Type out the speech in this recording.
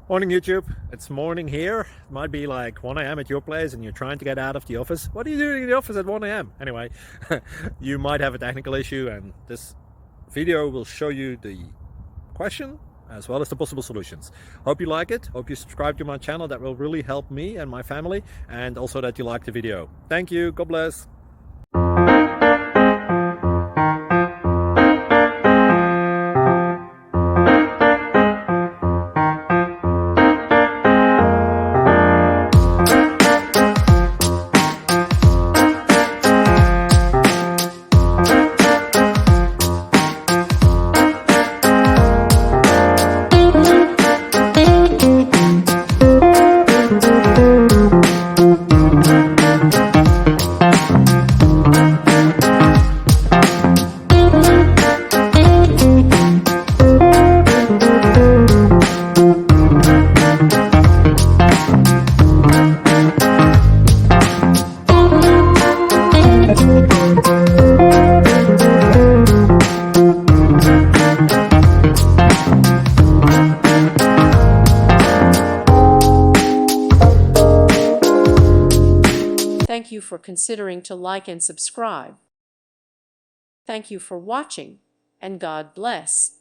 Morning YouTube, it's morning here. It might be like 1 a.m. at your place and you're trying to get out of the office. What are you doing in the office at 1 a.m.? Anyway, you might have a technical issue and this video will show you the question as well as the possible solutions. Hope you like it, hope you subscribe to my channel. That will really help me and my family, and also that you like the video. Thank you, God bless. Thank you for considering to like and subscribe. Thank you for watching, and God bless.